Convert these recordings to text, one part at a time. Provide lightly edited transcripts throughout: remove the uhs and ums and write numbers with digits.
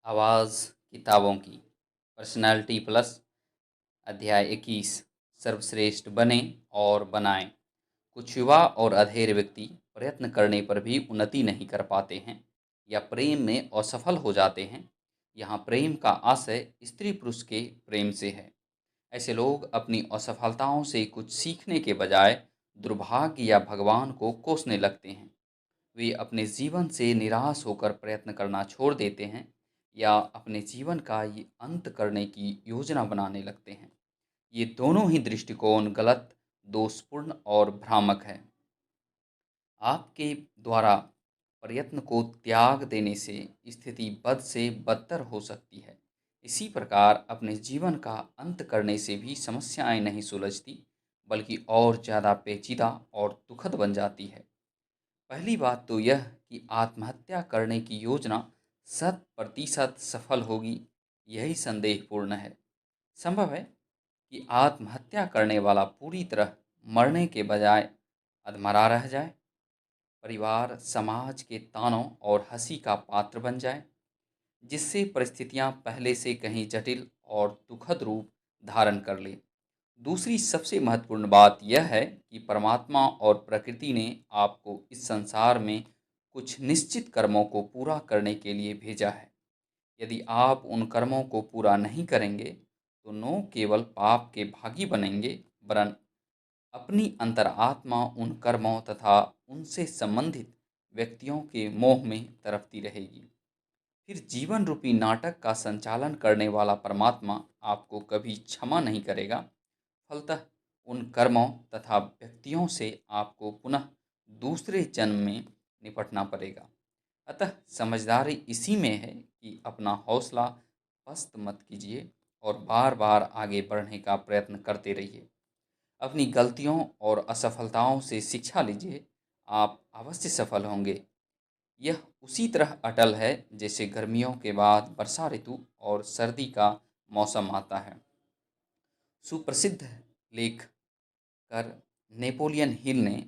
आवाज़ किताबों की पर्सनालिटी प्लस अध्याय 21 सर्वश्रेष्ठ बने और बनाएं। कुछ युवा और अधेड़ व्यक्ति प्रयत्न करने पर भी उन्नति नहीं कर पाते हैं या प्रेम में असफल हो जाते हैं। यहाँ प्रेम का आशय स्त्री पुरुष के प्रेम से है। ऐसे लोग अपनी असफलताओं से कुछ सीखने के बजाय दुर्भाग्य या भगवान को कोसने लगते हैं। वे अपने जीवन से निराश होकर प्रयत्न करना छोड़ देते हैं या अपने जीवन का ये अंत करने की योजना बनाने लगते हैं। ये दोनों ही दृष्टिकोण गलत, दोषपूर्ण और भ्रामक है। आपके द्वारा प्रयत्न को त्याग देने से स्थिति बद से बदतर हो सकती है। इसी प्रकार अपने जीवन का अंत करने से भी समस्याएं नहीं सुलझती, बल्कि और ज़्यादा पेचीदा और दुखद बन जाती है। पहली बात तो यह कि आत्महत्या करने की योजना 100% सफल होगी, यही संदेहपूर्ण है। संभव है कि आत्महत्या करने वाला पूरी तरह मरने के बजाय अधमरा रह जाए, परिवार समाज के तानों और हंसी का पात्र बन जाए, जिससे परिस्थितियां पहले से कहीं जटिल और दुखद रूप धारण कर ले। दूसरी सबसे महत्वपूर्ण बात यह है कि परमात्मा और प्रकृति ने आपको इस संसार में कुछ निश्चित कर्मों को पूरा करने के लिए भेजा है। यदि आप उन कर्मों को पूरा नहीं करेंगे तो न केवल पाप के भागी बनेंगे, वरन अपनी अंतरात्मा उन कर्मों तथा उनसे संबंधित व्यक्तियों के मोह में तड़पती रहेगी। फिर जीवन रूपी नाटक का संचालन करने वाला परमात्मा आपको कभी क्षमा नहीं करेगा। फलतः उन कर्मों तथा व्यक्तियों से आपको पुनः दूसरे जन्म में निपटना पड़ेगा। अतः समझदारी इसी में है कि अपना हौसला पस्त मत कीजिए और बार बार आगे बढ़ने का प्रयत्न करते रहिए। अपनी गलतियों और असफलताओं से शिक्षा लीजिए, आप अवश्य सफल होंगे। यह उसी तरह अटल है जैसे गर्मियों के बाद वर्षा ऋतु और सर्दी का मौसम आता है। सुप्रसिद्ध लेखकर नेपोलियन हिल ने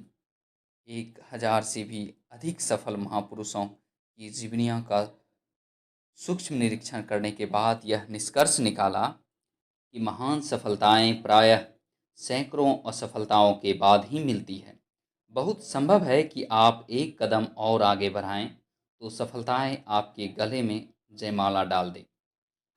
1000 से भी अधिक सफल महापुरुषों की जीवनियों का सूक्ष्म निरीक्षण करने के बाद यह निष्कर्ष निकाला कि महान सफलताएं प्रायः सैकड़ों असफलताओं के बाद ही मिलती है। बहुत संभव है कि आप एक कदम और आगे बढ़ाएं तो सफलताएं आपके गले में जयमाला डाल दें।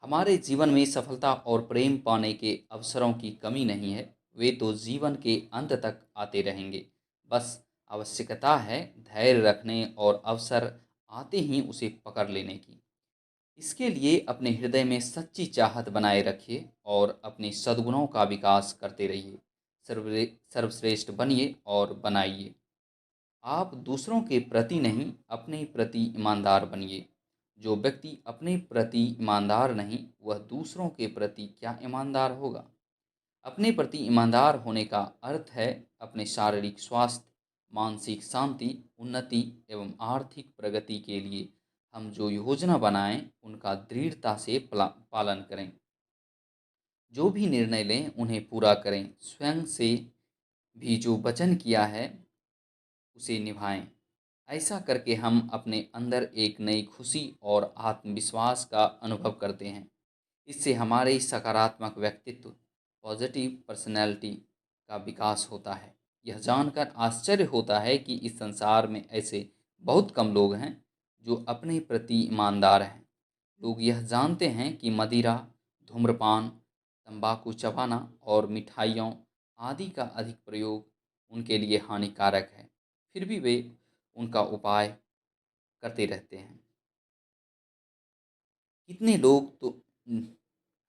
हमारे जीवन में सफलता और प्रेम पाने के अवसरों की कमी नहीं है, वे तो जीवन के अंत तक आते रहेंगे। बस आवश्यकता है धैर्य रखने और अवसर आते ही उसे पकड़ लेने की। इसके लिए अपने हृदय में सच्ची चाहत बनाए रखिए और अपने सद्गुणों का विकास करते रहिए। सर्वश्रेष्ठ बनिए और बनाइए। आप दूसरों के प्रति नहीं, अपने प्रति ईमानदार बनिए। जो व्यक्ति अपने प्रति ईमानदार नहीं, वह दूसरों के प्रति क्या ईमानदार होगा। अपने प्रति ईमानदार होने का अर्थ है अपने शारीरिक स्वास्थ्य, मानसिक शांति, उन्नति एवं आर्थिक प्रगति के लिए हम जो योजना बनाएं उनका दृढ़ता से पालन करें। जो भी निर्णय लें उन्हें पूरा करें। स्वयं से भी जो वचन किया है उसे निभाएं। ऐसा करके हम अपने अंदर एक नई खुशी और आत्मविश्वास का अनुभव करते हैं। इससे हमारे सकारात्मक व्यक्तित्व, पॉजिटिव पर्सनैलिटी का विकास होता है। यह जानकर आश्चर्य होता है कि इस संसार में ऐसे बहुत कम लोग हैं जो अपने प्रति ईमानदार हैं। लोग यह जानते हैं कि मदिरा, धूम्रपान, तंबाकू चबाना और मिठाइयों आदि का अधिक प्रयोग उनके लिए हानिकारक है, फिर भी वे उनका उपाय करते रहते हैं। कितने लोग तो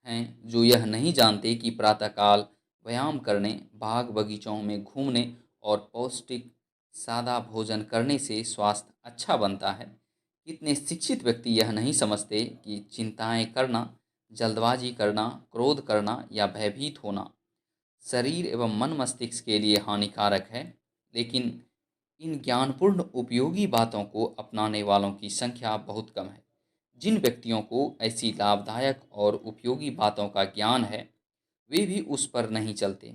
हैं जो यह नहीं जानते कि प्रातःकाल व्यायाम करने, बाग बगीचों में घूमने और पौष्टिक सादा भोजन करने से स्वास्थ्य अच्छा बनता है। कितने शिक्षित व्यक्ति यह नहीं समझते कि चिंताएं करना, जल्दबाजी करना, क्रोध करना या भयभीत होना शरीर एवं मन मस्तिष्क के लिए हानिकारक है। लेकिन इन ज्ञानपूर्ण उपयोगी बातों को अपनाने वालों की संख्या बहुत कम है। जिन व्यक्तियों को ऐसी लाभदायक और उपयोगी बातों का ज्ञान है, वे भी उस पर नहीं चलते।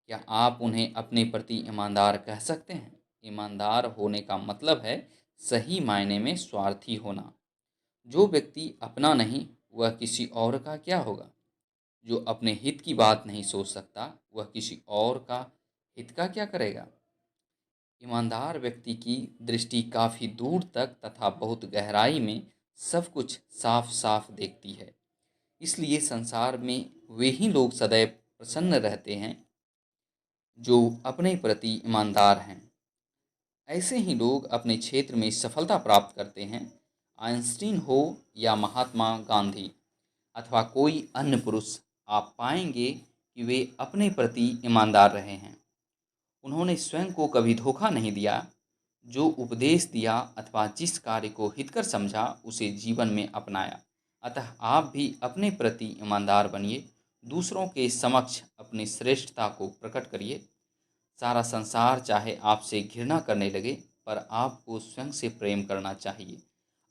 क्या आप उन्हें अपने प्रति ईमानदार कह सकते हैं? ईमानदार होने का मतलब है सही मायने में स्वार्थी होना। जो व्यक्ति अपना नहीं, वह किसी और का क्या होगा? जो अपने हित की बात नहीं सोच सकता, वह किसी और का हित का क्या करेगा? ईमानदार व्यक्ति की दृष्टि काफ़ी दूर तक तथा बहुत गहराई में सब कुछ साफ साफ देखती है। इसलिए संसार में वे ही लोग सदैव प्रसन्न रहते हैं जो अपने प्रति ईमानदार हैं। ऐसे ही लोग अपने क्षेत्र में सफलता प्राप्त करते हैं। आइंस्टीन हो या महात्मा गांधी अथवा कोई अन्य पुरुष, आप पाएंगे कि वे अपने प्रति ईमानदार रहे हैं। उन्होंने स्वयं को कभी धोखा नहीं दिया। जो उपदेश दिया अथवा जिस कार्य को हितकर समझा, उसे जीवन में अपनाया। अतः आप भी अपने प्रति ईमानदार बनिए, दूसरों के समक्ष अपनी श्रेष्ठता को प्रकट करिए। सारा संसार चाहे आपसे घृणा करने लगे, पर आपको स्वयं से प्रेम करना चाहिए।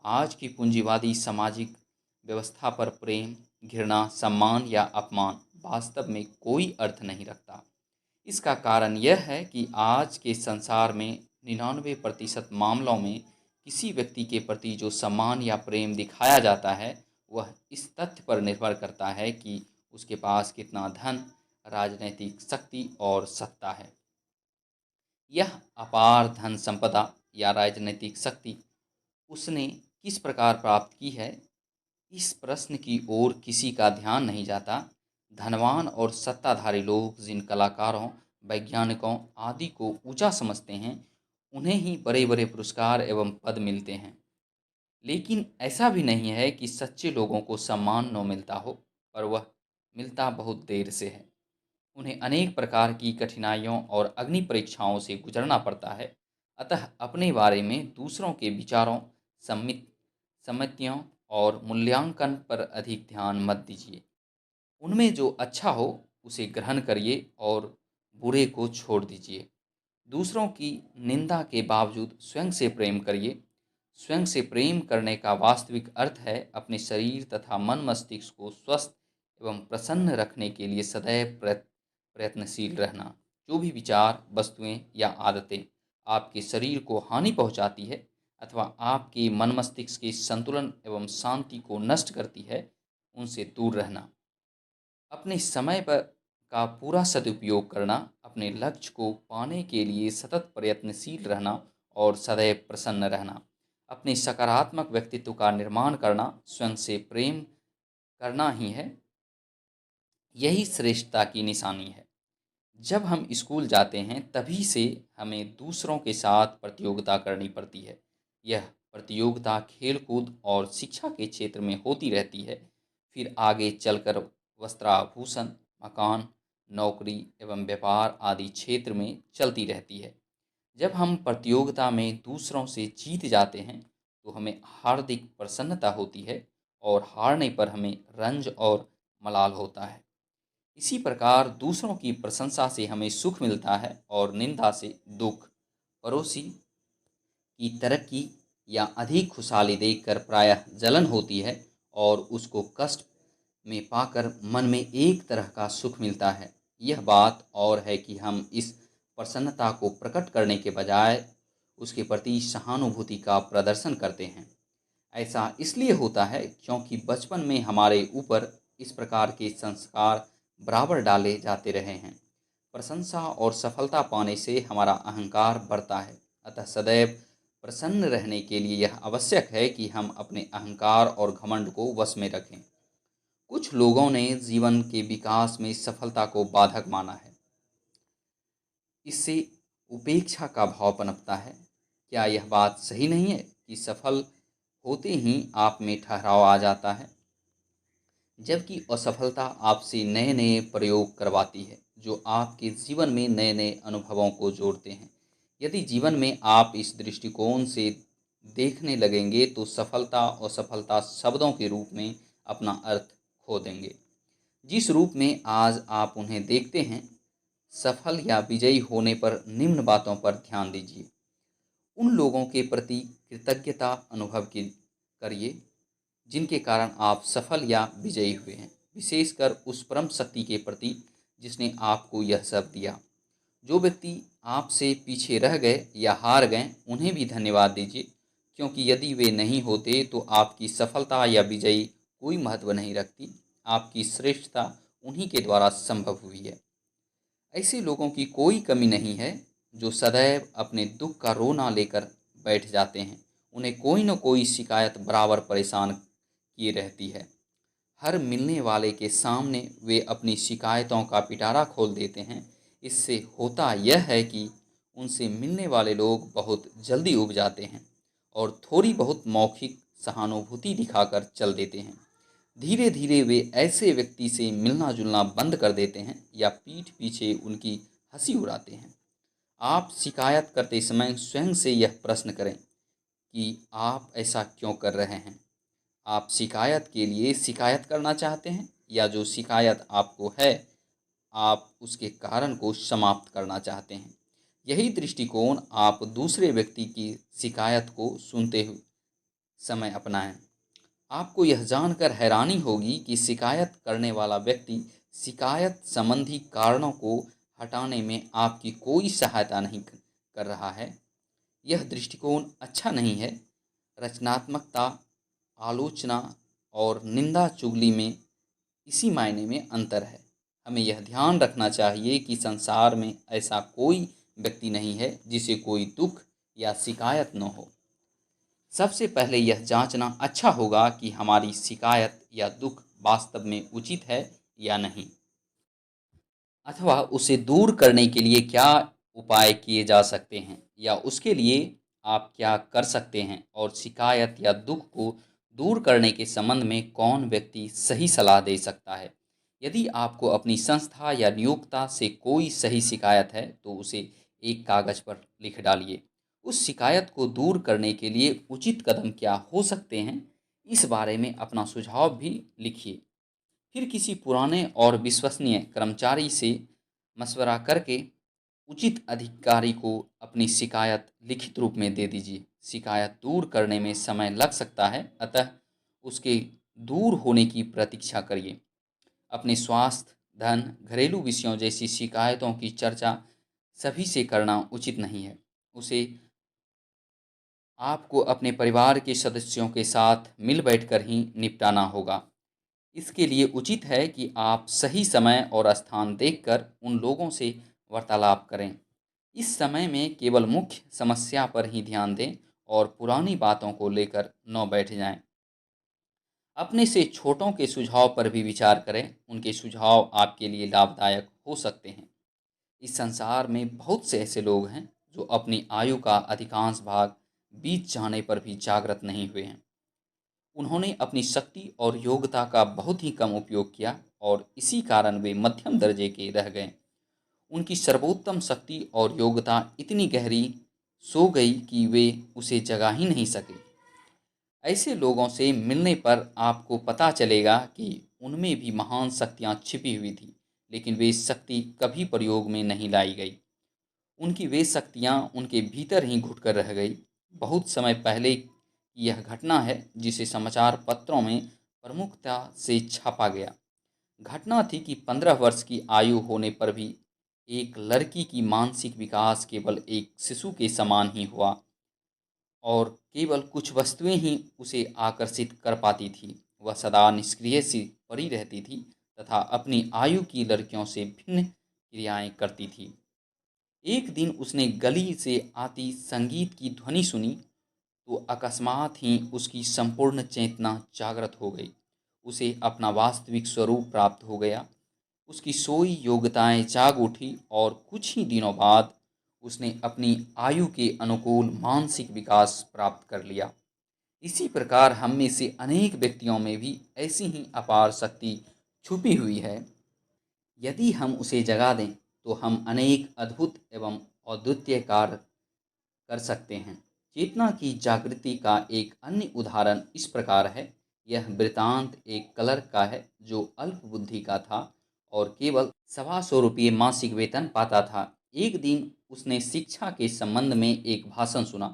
आज की पूंजीवादी सामाजिक व्यवस्था पर प्रेम, घृणा, सम्मान या अपमान वास्तव में कोई अर्थ नहीं रखता। इसका कारण यह है कि आज के संसार में 99% मामलों में किसी व्यक्ति के प्रति जो सम्मान या प्रेम दिखाया जाता है, वह इस तथ्य पर निर्भर करता है कि उसके पास कितना धन, राजनीतिक शक्ति और सत्ता है। यह अपार धन संपदा या राजनीतिक शक्ति उसने किस प्रकार प्राप्त की है, इस प्रश्न की ओर किसी का ध्यान नहीं जाता। धनवान और सत्ताधारी लोग जिन कलाकारों, वैज्ञानिकों आदि को ऊंचा समझते हैं, उन्हें ही बड़े बड़े पुरस्कार एवं पद मिलते हैं। लेकिन ऐसा भी नहीं है कि सच्चे लोगों को सम्मान न मिलता हो, पर वह मिलता बहुत देर से है। उन्हें अनेक प्रकार की कठिनाइयों और अग्नि परीक्षाओं से गुजरना पड़ता है। अतः अपने बारे में दूसरों के विचारों, सम्मित सम्मतियों और मूल्यांकन पर अधिक ध्यान मत दीजिए। उनमें जो अच्छा हो उसे ग्रहण करिए और बुरे को छोड़ दीजिए। दूसरों की निंदा के बावजूद स्वयं से प्रेम करिए। स्वयं से प्रेम करने का वास्तविक अर्थ है अपने शरीर तथा मन मस्तिष्क को स्वस्थ एवं प्रसन्न रखने के लिए सदैव प्रयत्नशील रहना। जो भी विचार, वस्तुएं या आदतें आपके शरीर को हानि पहुंचाती है अथवा आपके मन मस्तिष्क के संतुलन एवं शांति को नष्ट करती है, उनसे दूर रहना। अपने समय पर का पूरा सदुपयोग करना, अपने लक्ष्य को पाने के लिए सतत प्रयत्नशील रहना और सदैव प्रसन्न रहना। अपने सकारात्मक व्यक्तित्व का निर्माण करना, स्वयं से प्रेम करना ही है, यही श्रेष्ठता की निशानी है। जब हम स्कूल जाते हैं तभी से हमें दूसरों के साथ प्रतियोगिता करनी पड़ती है। यह प्रतियोगिता खेलकूद और शिक्षा के क्षेत्र में होती रहती है। फिर आगे चलकर वस्त्राभूषण, मकान, नौकरी एवं व्यापार आदि क्षेत्र में चलती रहती है। जब हम प्रतियोगिता में दूसरों से जीत जाते हैं तो हमें हार्दिक प्रसन्नता होती है और हारने पर हमें रंज और मलाल होता है। इसी प्रकार दूसरों की प्रशंसा से हमें सुख मिलता है और निंदा से दुख। पड़ोसी की तरक्की या अधिक खुशहाली देखकर प्रायः जलन होती है और उसको कष्ट में पाकर मन में एक तरह का सुख मिलता है। यह बात और है कि हम इस प्रसन्नता को प्रकट करने के बजाय उसके प्रति सहानुभूति का प्रदर्शन करते हैं। ऐसा इसलिए होता है क्योंकि बचपन में हमारे ऊपर इस प्रकार के संस्कार बराबर डाले जाते रहे हैं। प्रशंसा और सफलता पाने से हमारा अहंकार बढ़ता है। अतः सदैव प्रसन्न रहने के लिए यह आवश्यक है कि हम अपने अहंकार और घमंड को वश में रखें। कुछ लोगों ने जीवन के विकास में सफलता को बाधक माना है। इससे उपेक्षा का भाव पनपता है। क्या यह बात सही नहीं है कि सफल होते ही आप में ठहराव आ जाता है, जबकि असफलता आपसे नए नए प्रयोग करवाती है जो आपके जीवन में नए नए अनुभवों को जोड़ते हैं। यदि जीवन में आप इस दृष्टिकोण से देखने लगेंगे तो सफलता और असफलता शब्दों के रूप में अपना अर्थ खो देंगे। जिस रूप में आज आप उन्हें देखते हैं, सफल या विजयी होने पर निम्न बातों पर ध्यान दीजिए। उन लोगों के प्रति कृतज्ञता अनुभव की करिए जिनके कारण आप सफल या विजयी हुए हैं, विशेषकर उस परम शक्ति के प्रति जिसने आपको यह सब दिया। जो व्यक्ति आपसे पीछे रह गए या हार गए, उन्हें भी धन्यवाद दीजिए, क्योंकि यदि वे नहीं होते तो आपकी सफलता या विजयी कोई महत्व नहीं रखती। आपकी श्रेष्ठता उन्हीं के द्वारा संभव हुई है। ऐसे लोगों की कोई कमी नहीं है जो सदैव अपने दुख का रोना लेकर बैठ जाते हैं। उन्हें कोई न कोई शिकायत बराबर परेशान किए रहती है। हर मिलने वाले के सामने वे अपनी शिकायतों का पिटारा खोल देते हैं। इससे होता यह है कि उनसे मिलने वाले लोग बहुत जल्दी उब जाते हैं और थोड़ी बहुत मौखिक सहानुभूति दिखाकर चल देते हैं। धीरे धीरे वे ऐसे व्यक्ति से मिलना जुलना बंद कर देते हैं या पीठ पीछे उनकी हंसी उड़ाते हैं। आप शिकायत करते समय स्वयं से यह प्रश्न करें कि आप ऐसा क्यों कर रहे हैं। आप शिकायत के लिए शिकायत करना चाहते हैं या जो शिकायत आपको है आप उसके कारण को समाप्त करना चाहते हैं। यही दृष्टिकोण आप दूसरे व्यक्ति की शिकायत को सुनते हुए समय अपनाएं। आपको यह जानकर हैरानी होगी कि शिकायत करने वाला व्यक्ति शिकायत संबंधी कारणों को हटाने में आपकी कोई सहायता नहीं कर रहा है। यह दृष्टिकोण अच्छा नहीं है। रचनात्मकता, आलोचना और निंदा चुगली में इसी मायने में अंतर है। हमें यह ध्यान रखना चाहिए कि संसार में ऐसा कोई व्यक्ति नहीं है जिसे कोई दुख या शिकायत न हो। सबसे पहले यह जांचना अच्छा होगा कि हमारी शिकायत या दुख वास्तव में उचित है या नहीं, अथवा उसे दूर करने के लिए क्या उपाय किए जा सकते हैं या उसके लिए आप क्या कर सकते हैं, और शिकायत या दुख को दूर करने के संबंध में कौन व्यक्ति सही सलाह दे सकता है। यदि आपको अपनी संस्था या नियोक्ता से कोई सही शिकायत है तो उसे एक कागज पर लिख डालिए। उस शिकायत को दूर करने के लिए उचित कदम क्या हो सकते हैं, इस बारे में अपना सुझाव भी लिखिए। फिर किसी पुराने और विश्वसनीय कर्मचारी से मशवरा करके उचित अधिकारी को अपनी शिकायत लिखित रूप में दे दीजिए। शिकायत दूर करने में समय लग सकता है, अतः उसके दूर होने की प्रतीक्षा करिए। अपने स्वास्थ्य, धन, घरेलू विषयों जैसी शिकायतों की चर्चा सभी से करना उचित नहीं है। उसे आपको अपने परिवार के सदस्यों के साथ मिल बैठकर ही निपटाना होगा। इसके लिए उचित है कि आप सही समय और स्थान देखकर उन लोगों से वार्तालाप करें। इस समय में केवल मुख्य समस्या पर ही ध्यान दें और पुरानी बातों को लेकर न बैठ जाएं। अपने से छोटों के सुझाव पर भी विचार करें, उनके सुझाव आपके लिए लाभदायक हो सकते हैं। इस संसार में बहुत से ऐसे लोग हैं जो अपनी आयु का अधिकांश भाग बीत जाने पर भी जागृत नहीं हुए हैं। उन्होंने अपनी शक्ति और योग्यता का बहुत ही कम उपयोग किया और इसी कारण वे मध्यम दर्जे के रह गए। उनकी सर्वोत्तम शक्ति और योग्यता इतनी गहरी सो गई कि वे उसे जगा ही नहीं सके। ऐसे लोगों से मिलने पर आपको पता चलेगा कि उनमें भी महान शक्तियाँ छिपी हुई थी, लेकिन वे शक्ति कभी प्रयोग में नहीं लाई गई। उनकी वे शक्तियाँ उनके भीतर ही घुटकर रह गई। बहुत समय पहले की यह घटना है जिसे समाचार पत्रों में प्रमुखता से छापा गया। घटना थी कि 15 वर्ष की आयु होने पर भी एक लड़की की मानसिक विकास केवल एक शिशु के समान ही हुआ और केवल कुछ वस्तुएं ही उसे आकर्षित कर पाती थी। वह सदा निष्क्रिय सी पड़ी रहती थी तथा अपनी आयु की लड़कियों से भिन्न क्रियाएं करती थी। एक दिन उसने गली से आती संगीत की ध्वनि सुनी तो अकस्मात ही उसकी संपूर्ण चेतना जागृत हो गई। उसे अपना वास्तविक स्वरूप प्राप्त हो गया। उसकी सोई योग्यताएं जाग उठी और कुछ ही दिनों बाद उसने अपनी आयु के अनुकूल मानसिक विकास प्राप्त कर लिया। इसी प्रकार हम में से अनेक व्यक्तियों में भी ऐसी ही अपार शक्ति छुपी हुई है। यदि हम उसे जगा दें तो हम अनेक अद्भुत एवं अद्वितीय कार्य कर सकते हैं। चेतना की जागृति का एक अन्य उदाहरण इस प्रकार है। यह वृतांत एक क्लर्क का है जो अल्प बुद्धि का था और केवल 125 रुपये मासिक वेतन पाता था। एक दिन उसने शिक्षा के संबंध में एक भाषण सुना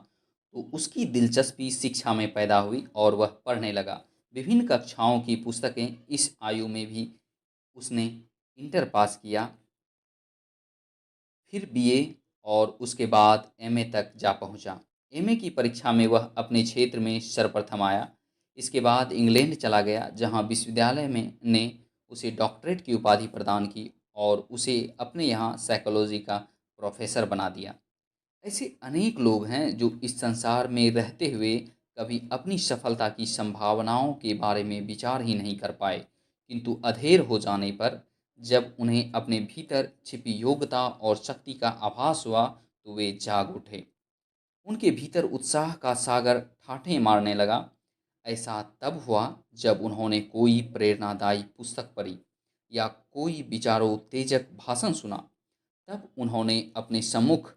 तो उसकी दिलचस्पी शिक्षा में पैदा हुई और वह पढ़ने लगा। विभिन्न कक्षाओं की पुस्तकें इस आयु में भी उसने इंटर पास किया, फिर बीए और उसके बाद एमए तक जा पहुंचा। एमए की परीक्षा में वह अपने क्षेत्र में सर्वप्रथम आया। इसके बाद इंग्लैंड चला गया, जहां विश्वविद्यालय में ने उसे डॉक्टरेट की उपाधि प्रदान की और उसे अपने यहाँ साइकोलॉजी का प्रोफेसर बना दिया। ऐसे अनेक लोग हैं जो इस संसार में रहते हुए कभी अपनी सफलता की संभावनाओं के बारे में विचार ही नहीं कर पाए, किंतु अधेर हो जाने पर जब उन्हें अपने भीतर छिपी योग्यता और शक्ति का आभास हुआ तो वे जाग उठे। उनके भीतर उत्साह का सागर ठाठें मारने लगा। ऐसा तब हुआ जब उन्होंने कोई प्रेरणादायी पुस्तक पढ़ी या कोई विचारोत्तेजक भाषण सुना। तब उन्होंने अपने सम्मुख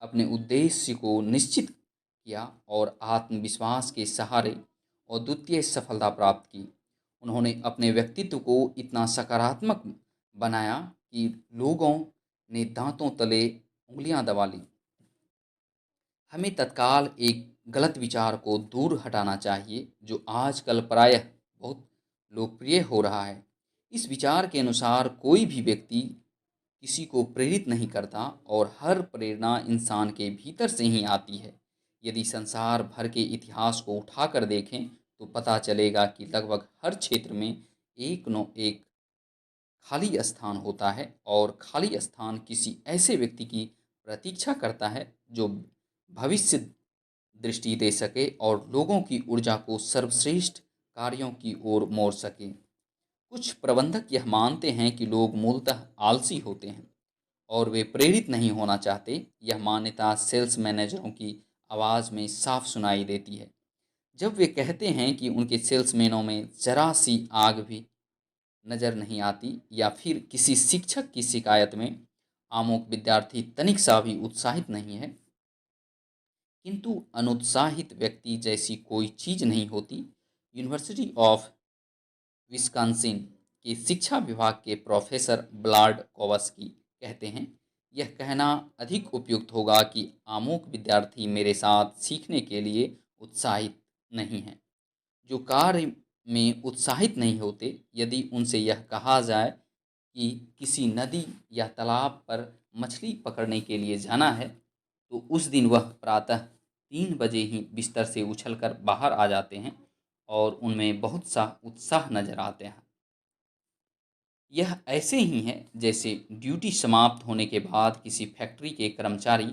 अपने उद्देश्य को निश्चित किया और आत्मविश्वास के सहारे अद्वितीय सफलता प्राप्त की। उन्होंने अपने व्यक्तित्व को इतना सकारात्मक बनाया कि लोगों ने दांतों तले उंगलियां दबा ली। हमें तत्काल एक गलत विचार को दूर हटाना चाहिए जो आजकल प्रायः बहुत लोकप्रिय हो रहा है। इस विचार के अनुसार कोई भी व्यक्ति किसी को प्रेरित नहीं करता और हर प्रेरणा इंसान के भीतर से ही आती है। यदि संसार भर के इतिहास को उठाकर देखें तो पता चलेगा कि लगभग हर क्षेत्र में एक न एक खाली स्थान होता है और खाली स्थान किसी ऐसे व्यक्ति की प्रतीक्षा करता है जो भविष्य दृष्टि दे सके और लोगों की ऊर्जा को सर्वश्रेष्ठ कार्यों की ओर मोड़ सके। कुछ प्रबंधक यह मानते हैं कि लोग मूलतः आलसी होते हैं और वे प्रेरित नहीं होना चाहते। यह मान्यता सेल्स मैनेजरों की आवाज़ में साफ सुनाई देती है जब वे कहते हैं कि उनके सेल्समैनों में जरा सी आग भी नज़र नहीं आती, या फिर किसी शिक्षक की शिकायत में आमूक विद्यार्थी तनिक सा भी उत्साहित नहीं है। किंतु अनुत्साहित व्यक्ति जैसी कोई चीज़ नहीं होती। यूनिवर्सिटी ऑफ विस्कॉन्सिन के शिक्षा विभाग के प्रोफेसर ब्लाड कोवस्की कहते हैं, यह कहना अधिक उपयुक्त होगा कि आमूक विद्यार्थी मेरे साथ सीखने के लिए उत्साहित नहीं हैं। जो कार्य में उत्साहित नहीं होते, यदि उनसे यह कहा जाए कि किसी नदी या तालाब पर मछली पकड़ने के लिए जाना है, तो उस दिन वह प्रातः 3 बजे ही बिस्तर से उछलकर बाहर आ जाते हैं और उनमें बहुत सा उत्साह नजर आते हैं। यह ऐसे ही है जैसे ड्यूटी समाप्त होने के बाद किसी फैक्ट्री के कर्मचारी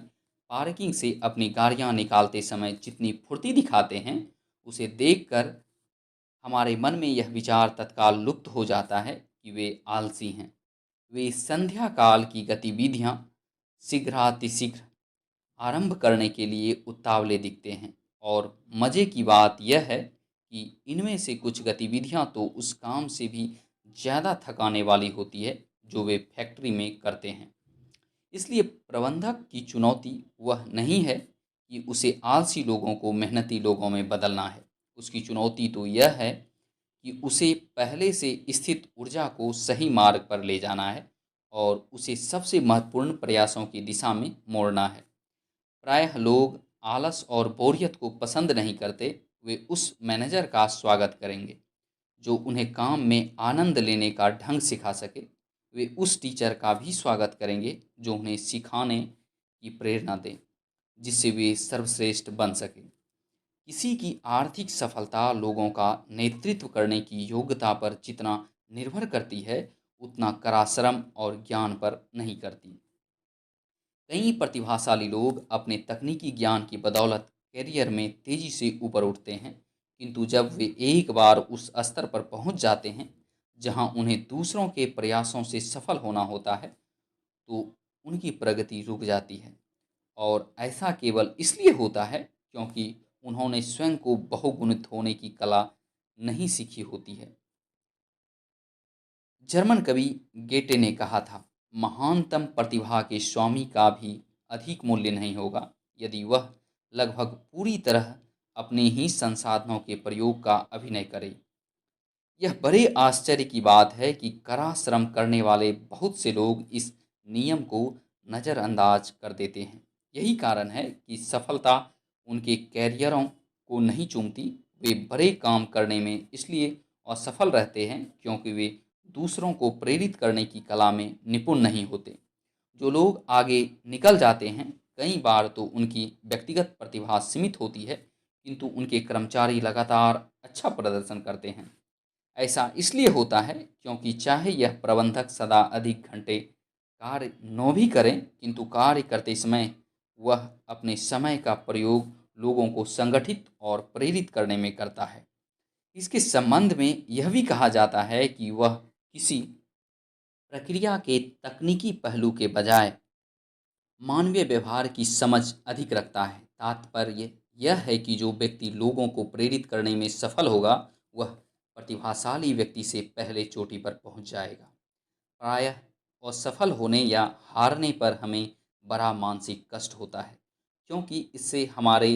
पार्किंग से अपनी गाड़ियां निकालते समय जितनी फुर्ती दिखाते हैं, उसे देखकर हमारे मन में यह विचार तत्काल लुप्त हो जाता है कि वे आलसी हैं। वे संध्या काल की गतिविधियां शीघ्रातिशीघ्र आरंभ करने के लिए उतावले दिखते हैं, और मज़े की बात यह है कि इनमें से कुछ गतिविधियां तो उस काम से भी ज़्यादा थकाने वाली होती है जो वे फैक्ट्री में करते हैं। इसलिए प्रबंधक की चुनौती वह नहीं है कि उसे आलसी लोगों को मेहनती लोगों में बदलना है। उसकी चुनौती तो यह है कि उसे पहले से स्थित ऊर्जा को सही मार्ग पर ले जाना है और उसे सबसे महत्वपूर्ण प्रयासों की दिशा में मोड़ना है। प्रायः लोग आलस और बोरियत को पसंद नहीं करते। वे उस मैनेजर का स्वागत करेंगे जो उन्हें काम में आनंद लेने का ढंग सिखा सके। वे उस टीचर का भी स्वागत करेंगे जो उन्हें सिखाने की प्रेरणा दे, जिससे वे सर्वश्रेष्ठ बन सके। किसी की आर्थिक सफलता लोगों का नेतृत्व करने की योग्यता पर जितना निर्भर करती है, उतना कड़ा श्रम और ज्ञान पर नहीं करती। कई प्रतिभाशाली लोग अपने तकनीकी ज्ञान की बदौलत करियर में तेजी से ऊपर उठते हैं, किंतु जब वे एक बार उस स्तर पर पहुंच जाते हैं जहां उन्हें दूसरों के प्रयासों से सफल होना होता है, तो उनकी प्रगति रुक जाती है। और ऐसा केवल इसलिए होता है क्योंकि उन्होंने स्वयं को बहुगुणित होने की कला नहीं सीखी होती है। जर्मन कवि गेटे ने कहा था, महानतम प्रतिभा के स्वामी का भी अधिक मूल्य नहीं होगा यदि वह लगभग पूरी तरह अपने ही संसाधनों के प्रयोग का अभिनय करे। यह बड़े आश्चर्य की बात है कि कड़ा श्रम करने वाले बहुत से लोग इस नियम को नज़रअंदाज कर देते हैं। यही कारण है कि सफलता उनके कैरियरों को नहीं चूमती। वे बड़े काम करने में इसलिए असफल रहते हैं क्योंकि वे दूसरों को प्रेरित करने की कला में निपुण नहीं होते। जो लोग आगे निकल जाते हैं कई बार तो उनकी व्यक्तिगत प्रतिभा सीमित होती है, किंतु उनके कर्मचारी लगातार अच्छा प्रदर्शन करते हैं। ऐसा इसलिए होता है क्योंकि चाहे यह प्रबंधक सदा अधिक घंटे कार्य न भी करें, किंतु कार्य करते समय वह अपने समय का प्रयोग लोगों को संगठित और प्रेरित करने में करता है। इसके संबंध में यह भी कहा जाता है कि वह किसी प्रक्रिया के तकनीकी पहलू के बजाय मानवीय व्यवहार की समझ अधिक रखता है। तात्पर्य यह है कि जो व्यक्ति लोगों को प्रेरित करने में सफल होगा, वह प्रतिभाशाली व्यक्ति से पहले चोटी पर पहुंच जाएगा। प्रायः असफल होने या हारने पर हमें बड़ा मानसिक कष्ट होता है, क्योंकि इससे हमारे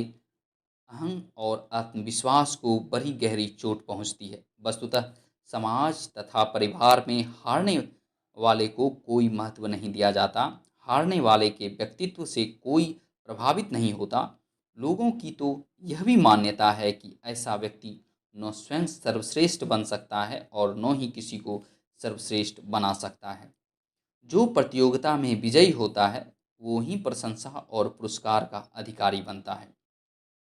अहं और आत्मविश्वास को बड़ी गहरी चोट पहुंचती है। वस्तुतः समाज तथा परिवार में हारने वाले को कोई महत्व नहीं दिया जाता। हारने वाले के व्यक्तित्व से कोई प्रभावित नहीं होता। लोगों की तो यह भी मान्यता है कि ऐसा व्यक्ति न स्वयं सर्वश्रेष्ठ बन सकता है और न ही किसी को सर्वश्रेष्ठ बना सकता है। जो प्रतियोगिता में विजयी होता है, वो ही प्रशंसा और पुरस्कार का अधिकारी बनता है।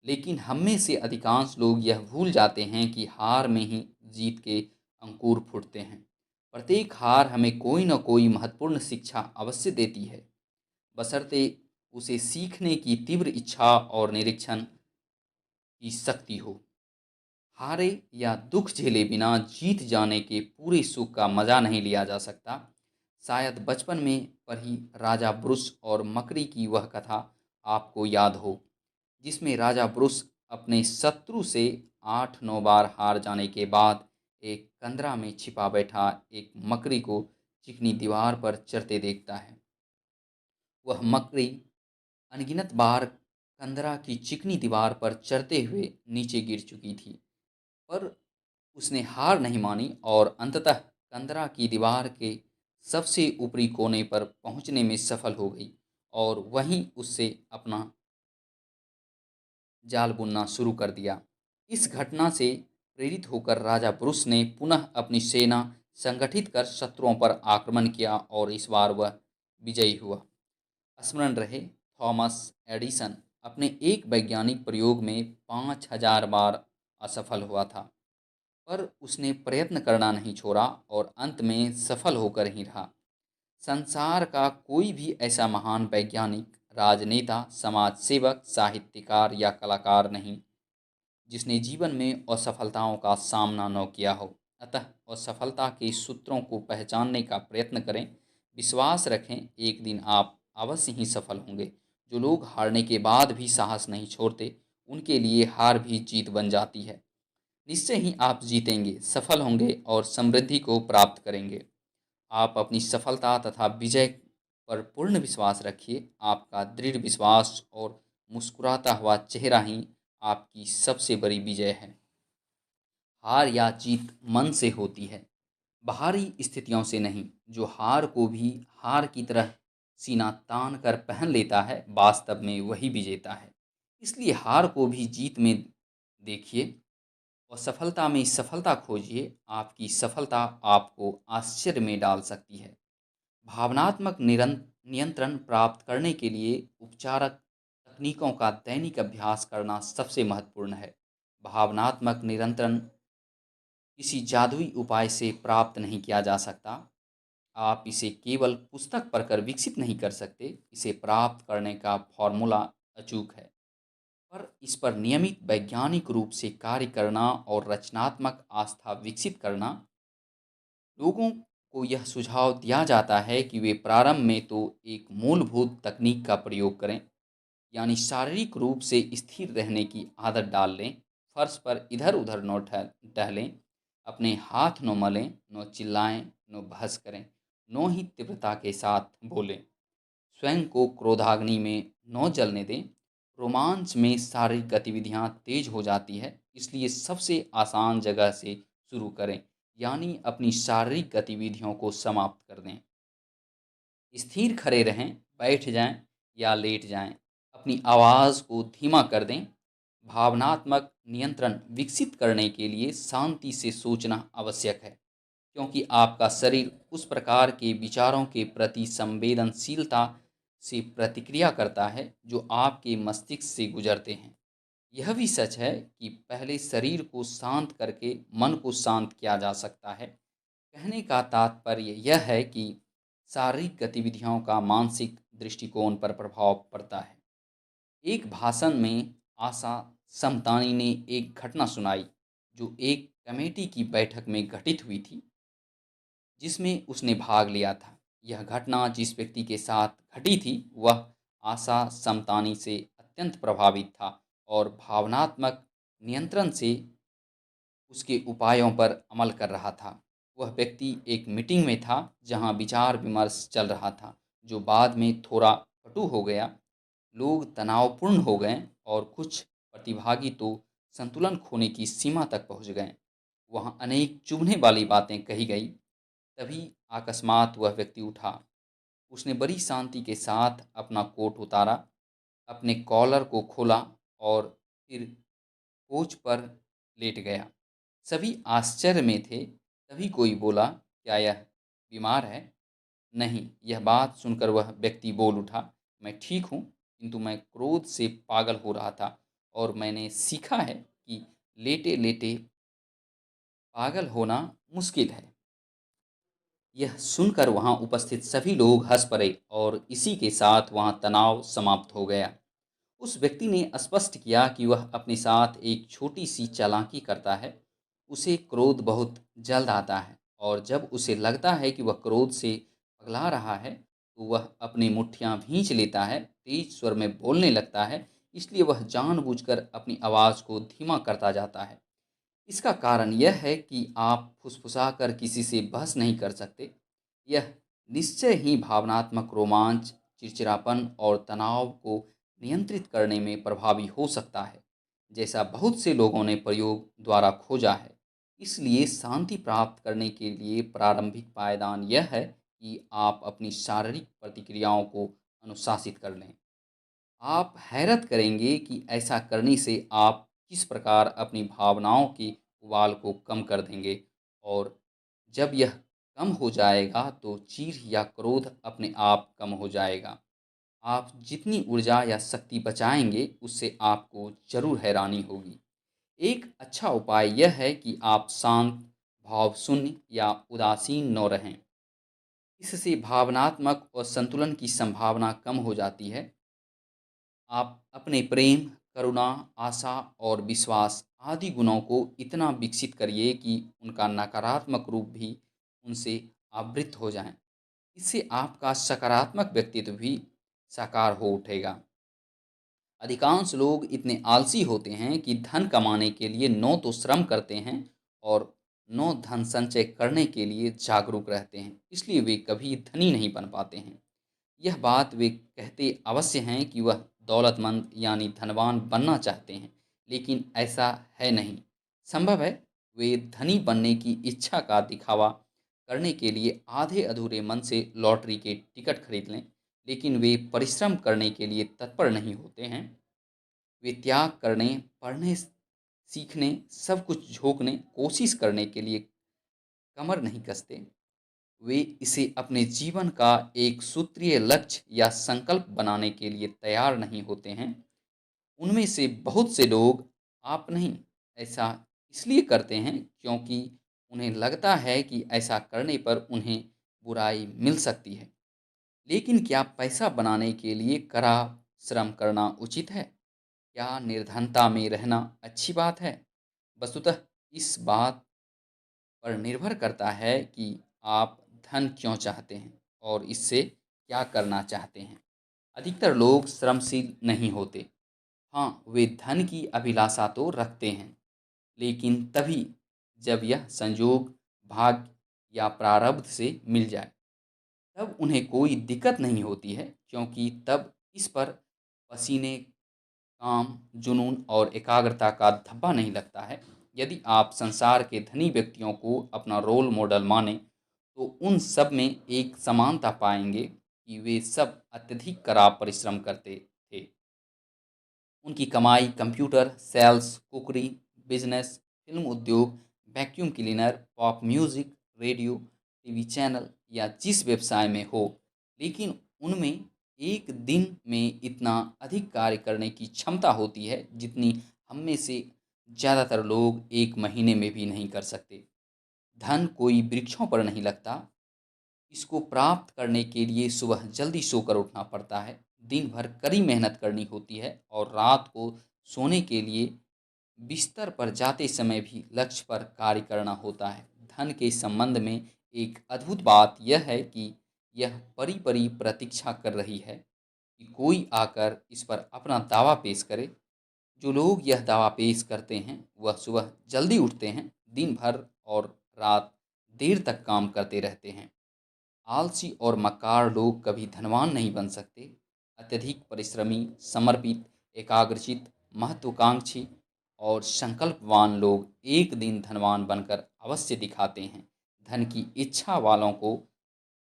लेकिन हम में से अधिकांश लोग यह भूल जाते हैं कि हार में ही जीत के अंकुर फूटते हैं। प्रत्येक हार हमें कोई न कोई महत्वपूर्ण शिक्षा अवश्य देती है, बशर्ते उसे सीखने की तीव्र इच्छा और निरीक्षण की शक्ति हो। हारे या दुख झेले बिना जीत जाने के पूरे सुख का मजा नहीं लिया जा सकता। शायद बचपन में पढ़ी राजा ब्रुस और मकड़ी की वह कथा आपको याद हो, जिसमें राजा ब्रुस अपने शत्रु से 8-9 बार हार जाने के बाद एक कंदरा में छिपा बैठा एक मकड़ी को चिकनी दीवार पर चढ़ते देखता है। वह मकड़ी अनगिनत बार कंदरा की चिकनी दीवार पर चढ़ते हुए नीचे गिर चुकी थी, पर उसने हार नहीं मानी और अंततः कंदरा की दीवार के सबसे ऊपरी कोने पर पहुंचने में सफल हो गई और वहीं उससे अपना जाल बुनना शुरू कर दिया। इस घटना से प्रेरित होकर राजा ब्रुस ने पुनः अपनी सेना संगठित कर शत्रुओं पर आक्रमण किया और इस बार वह विजयी हुआ। स्मरण रहे, थॉमस एडिसन अपने एक वैज्ञानिक प्रयोग में 5000 बार असफल हुआ था, पर उसने प्रयत्न करना नहीं छोड़ा और अंत में सफल होकर ही रहा। संसार का कोई भी ऐसा महान वैज्ञानिक, राजनेता, समाज सेवक, साहित्यकार या कलाकार नहीं जिसने जीवन में असफलताओं का सामना न किया हो। अतः असफलता के सूत्रों को पहचानने का प्रयत्न करें। विश्वास रखें, एक दिन आप अवश्य ही सफल होंगे। जो लोग हारने के बाद भी साहस नहीं छोड़ते, उनके लिए हार भी जीत बन जाती है। निश्चय ही आप जीतेंगे, सफल होंगे और समृद्धि को प्राप्त करेंगे। आप अपनी सफलता तथा विजय पर पूर्ण विश्वास रखिए। आपका दृढ़ विश्वास और मुस्कुराता हुआ चेहरा ही आपकी सबसे बड़ी विजय है। हार या जीत मन से होती है, बाहरी स्थितियों से नहीं। जो हार को भी हार की तरह सीना तान कर पहन लेता है, वास्तव में वही विजेता है। इसलिए हार को भी जीत में देखिए और सफलता में सफलता खोजिए। आपकी सफलता आपको आश्चर्य में डाल सकती है। भावनात्मक नियंत्रण प्राप्त करने के लिए उपचारक तकनीकों का दैनिक अभ्यास करना सबसे महत्वपूर्ण है। भावनात्मक नियंत्रण किसी जादुई उपाय से प्राप्त नहीं किया जा सकता। आप इसे केवल पुस्तक पढ़कर विकसित नहीं कर सकते। इसे प्राप्त करने का फॉर्मूला अचूक है, पर इस पर नियमित वैज्ञानिक रूप से कार्य करना और रचनात्मक आस्था विकसित करना। लोगों को यह सुझाव दिया जाता है कि वे प्रारंभ में तो एक मूलभूत तकनीक का प्रयोग करें, यानी शारीरिक रूप से स्थिर रहने की आदत डाल लें। फर्श पर इधर उधर न टहलें, अपने हाथ न मलें, न चिल्लाएं, न बहस करें, न ही तीव्रता के साथ बोलें। स्वयं को क्रोधाग्नि में न जलने दें। रोमांच में शारीरिक गतिविधियां तेज हो जाती है, इसलिए सबसे आसान जगह से शुरू करें, यानी अपनी शारीरिक गतिविधियों को समाप्त कर दें। स्थिर खड़े रहें, बैठ जाएं या लेट जाएं। अपनी आवाज़ को धीमा कर दें। भावनात्मक नियंत्रण विकसित करने के लिए शांति से सोचना आवश्यक है, क्योंकि आपका शरीर उस प्रकार के विचारों के प्रति संवेदनशीलता से प्रतिक्रिया करता है जो आपके मस्तिष्क से गुजरते हैं। यह भी सच है कि पहले शरीर को शांत करके मन को शांत किया जा सकता है। कहने का तात्पर्य यह है कि शारीरिक गतिविधियों का मानसिक दृष्टिकोण पर प्रभाव पड़ता है। एक भाषण में आशा समतानी ने एक घटना सुनाई जो एक कमेटी की बैठक में घटित हुई थी, जिसमें उसने भाग लिया था। यह घटना जिस व्यक्ति के साथ घटी थी वह आशा समतानी से अत्यंत प्रभावित था और भावनात्मक नियंत्रण से उसके उपायों पर अमल कर रहा था। वह व्यक्ति एक मीटिंग में था जहां विचार विमर्श चल रहा था, जो बाद में थोड़ा कटु हो गया। लोग तनावपूर्ण हो गए और कुछ प्रतिभागी तो संतुलन खोने की सीमा तक पहुंच गए। वहां अनेक चुभने वाली बातें कही गई। तभी अकस्मात वह व्यक्ति उठा। उसने बड़ी शांति के साथ अपना कोट उतारा, अपने कॉलर को खोला और फिर कोच पर लेट गया। सभी आश्चर्य में थे। तभी कोई बोला, क्या यह बीमार है? नहीं। यह बात सुनकर वह व्यक्ति बोल उठा, मैं ठीक हूँ, किंतु मैं क्रोध से पागल हो रहा था और मैंने सीखा है कि लेटे लेटे पागल होना मुश्किल है। यह सुनकर वहां उपस्थित सभी लोग हंस पड़े और इसी के साथ वहां तनाव समाप्त हो गया। उस व्यक्ति ने स्पष्ट किया कि वह अपने साथ एक छोटी सी चालाकी करता है। उसे क्रोध बहुत जल्द आता है और जब उसे लगता है कि वह क्रोध से पगला रहा है तो वह अपनी मुट्ठियां भींच लेता है, तेज स्वर में बोलने लगता है। इसलिए वह जानबूझकर अपनी आवाज़ को धीमा करता जाता है। इसका कारण यह है कि आप फुसफुसाकर किसी से बहस नहीं कर सकते। यह निश्चय ही भावनात्मक रोमांच, चिड़चिड़ापन और तनाव को नियंत्रित करने में प्रभावी हो सकता है, जैसा बहुत से लोगों ने प्रयोग द्वारा खोजा है। इसलिए शांति प्राप्त करने के लिए प्रारंभिक पायदान यह है कि आप अपनी शारीरिक प्रतिक्रियाओं को अनुशासित कर लें। आप हैरत करेंगे कि ऐसा करने से आप किस प्रकार अपनी भावनाओं के उबाल को कम कर देंगे और जब यह कम हो जाएगा तो चीड़ या क्रोध अपने आप कम हो जाएगा। आप जितनी ऊर्जा या शक्ति बचाएंगे उससे आपको जरूर हैरानी होगी। एक अच्छा उपाय यह है कि आप शांत, भावशून्य या उदासीन न रहें। इससे भावनात्मक और संतुलन की संभावना कम हो जाती है। आप अपने प्रेम, करुणा, आशा और विश्वास आदि गुणों को इतना विकसित करिए कि उनका नकारात्मक रूप भी उनसे आवृत हो जाए। इससे आपका सकारात्मक व्यक्तित्व भी साकार हो उठेगा। अधिकांश लोग इतने आलसी होते हैं कि धन कमाने के लिए न तो श्रम करते हैं और न धन संचय करने के लिए जागरूक रहते हैं। इसलिए वे कभी धनी नहीं बन पाते हैं। यह बात वे कहते अवश्य हैं कि वह दौलतमंद यानी धनवान बनना चाहते हैं, लेकिन ऐसा है नहीं। संभव है वे धनी बनने की इच्छा का दिखावा करने के लिए आधे अधूरे मन से लॉटरी के टिकट खरीद लें, लेकिन वे परिश्रम करने के लिए तत्पर नहीं होते हैं। वे त्याग करने, पढ़ने, सीखने, सब कुछ झोंकने, कोशिश करने के लिए कमर नहीं कसते। वे इसे अपने जीवन का एक सूत्रीय लक्ष्य या संकल्प बनाने के लिए तैयार नहीं होते हैं। उनमें से बहुत से लोग, आप नहीं, ऐसा इसलिए करते हैं क्योंकि उन्हें लगता है कि ऐसा करने पर उन्हें बुराई मिल सकती है। लेकिन क्या पैसा बनाने के लिए कड़ा श्रम करना उचित है? क्या निर्धनता में रहना अच्छी बात है? वस्तुतः इस बात पर निर्भर करता है कि आप धन क्यों चाहते हैं और इससे क्या करना चाहते हैं। अधिकतर लोग श्रमशील नहीं होते। हाँ, वे धन की अभिलाषा तो रखते हैं, लेकिन तभी जब यह संयोग, भाग्य या प्रारब्ध से मिल जाए, तब उन्हें कोई दिक्कत नहीं होती है, क्योंकि तब इस पर पसीने, काम, जुनून और एकाग्रता का धब्बा नहीं लगता है। यदि आप संसार के धनी व्यक्तियों को अपना रोल मॉडल माने तो उन सब में एक समानता पाएंगे कि वे सब अत्यधिक कड़ा परिश्रम करते थे। उनकी कमाई कंप्यूटर, सेल्स, कुकरी, बिजनेस, फिल्म उद्योग, vacuum cleaner, pop music, radio, TV channel या जिस व्यवसाय में हो, लेकिन उनमें एक दिन में इतना अधिक कार्य करने की क्षमता होती है जितनी हम में से ज़्यादातर लोग एक महीने में भी नहीं कर सकते। धन कोई वृक्षों पर नहीं लगता। इसको प्राप्त करने के लिए सुबह जल्दी सोकर उठना पड़ता है, दिन भर कड़ी मेहनत करनी होती है और रात को सोने के लिए बिस्तर पर जाते समय भी लक्ष्य पर कार्य करना होता है। धन के संबंध में एक अद्भुत बात यह है कि यह परी परी प्रतीक्षा कर रही है कि कोई आकर इस पर अपना दावा पेश करे। जो लोग यह दावा पेश करते हैं वह सुबह जल्दी उठते हैं, दिन भर और रात देर तक काम करते रहते हैं। आलसी और मक्कार लोग कभी धनवान नहीं बन सकते। अत्यधिक परिश्रमी, समर्पित, एकाग्रचित, महत्वाकांक्षी और संकल्पवान लोग एक दिन धनवान बनकर अवश्य दिखाते हैं। धन की इच्छा वालों को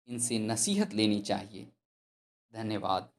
इनसे नसीहत लेनी चाहिए। धन्यवाद।